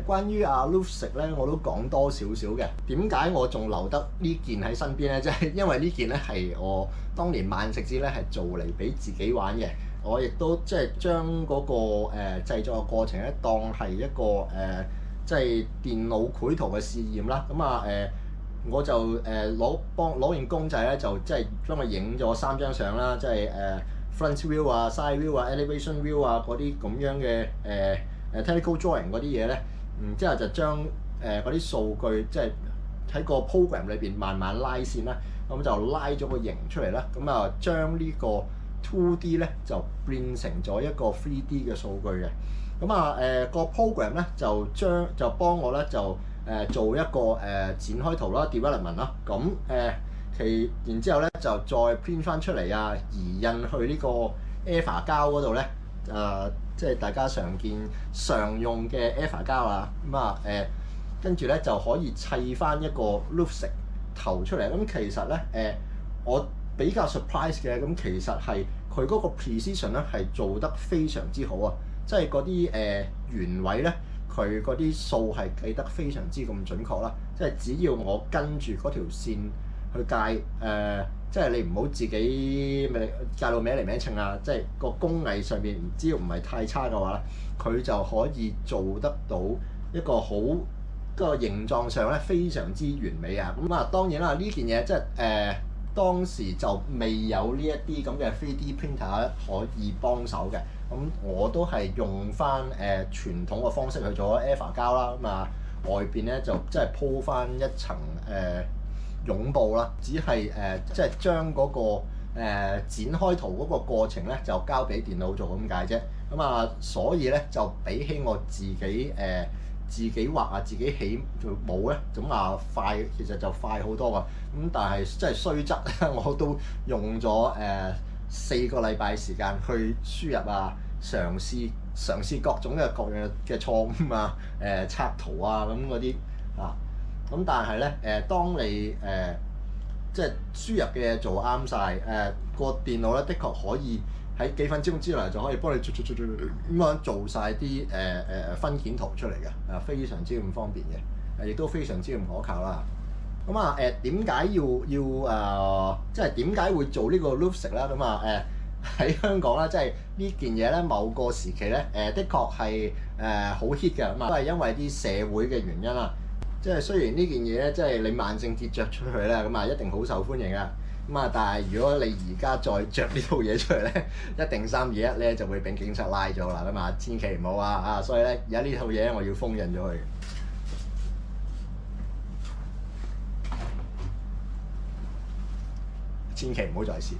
關於阿 Lucid 咧，我都講多少少嘅。點解我仲留得呢件喺身邊咧？即係因為呢件咧係我當年萬聖節咧係做嚟俾自己玩嘅。我亦都即係將嗰個製作嘅過程咧當係一個即係電腦繪圖嘅試驗啦。咁我就攞完公仔咧，就即係幫佢影咗3張相啦，即係front view 啊、side view 啊、elevation view 啊嗰啲咁樣嘅technical drawing 嗰啲嘢咧，之後就將嗰啲數據即係喺個 program 裏邊慢慢拉線啦，咁就拉咗個形出嚟啦，咁啊將呢個 2D 咧就變成咗一個 3D 嘅數據嘅，咁個 program 咧就幫我咧就做一個展開圖啦 development 啦，咁然之後咧就再 print 翻出嚟啊，移印去呢個 EVA 膠嗰度咧，即係大家常用嘅 EVA 膠啊，跟住咧就可以砌翻一個 Lucid 頭出嚟。咁其實咧我比較 surprise 嘅，咁其實係佢嗰個 precision 咧係做得非常之好啊，即係嗰啲原位咧，佢嗰啲數係計得非常之咁準確啦。即係只要我跟住嗰條線去界即係你唔好自己界到歪嚟歪稱啊！即係個工藝上面，只要唔係太差嘅話咧，佢就可以做得到一個好個形狀上咧非常之完美啊！咁當然啦，呢件嘢即係當時就未有呢一啲咁嘅 3D printer 可以幫手嘅，咁我都係用翻傳統嘅方式去做咗 EVA 膠啦，外邊咧就即係鋪翻一層絨布啦，只係即係將嗰個展開圖嗰個過程咧就交俾電腦做咁解啫。所以咧就比起我自己畫啊，自己起模咧，快，其實就快好多㗎。咁但係真係雖則我都用咗4個禮拜時間去輸入啊，嘗試各種各樣嘅錯誤啊，插圖啊咁嗰啲啊。咁但係咧當你即係輸入嘅嘢做啱晒，個電腦咧的確可以喺幾分鐘之內就可以幫你咁樣做晒啲分件圖出嚟嘅，非常之咁方便嘅，亦都非常之咁可靠啦。點解即係點解會做呢個 Lucid 啦？喺香港啦，即係呢件嘢咧，某個時期咧的確係好 hit 嘅，都係因為啲社會嘅原因啦。即係雖然呢件嘢咧，即係你萬聖節着出去咧，一定好受歡迎啊！但係如果你而家再着呢套嘢出嚟咧，一定3、2、1咧就會俾警察拉咗啦，千祈唔好啊！所以咧而家呢套嘢我要封印咗佢，千祈唔好再試。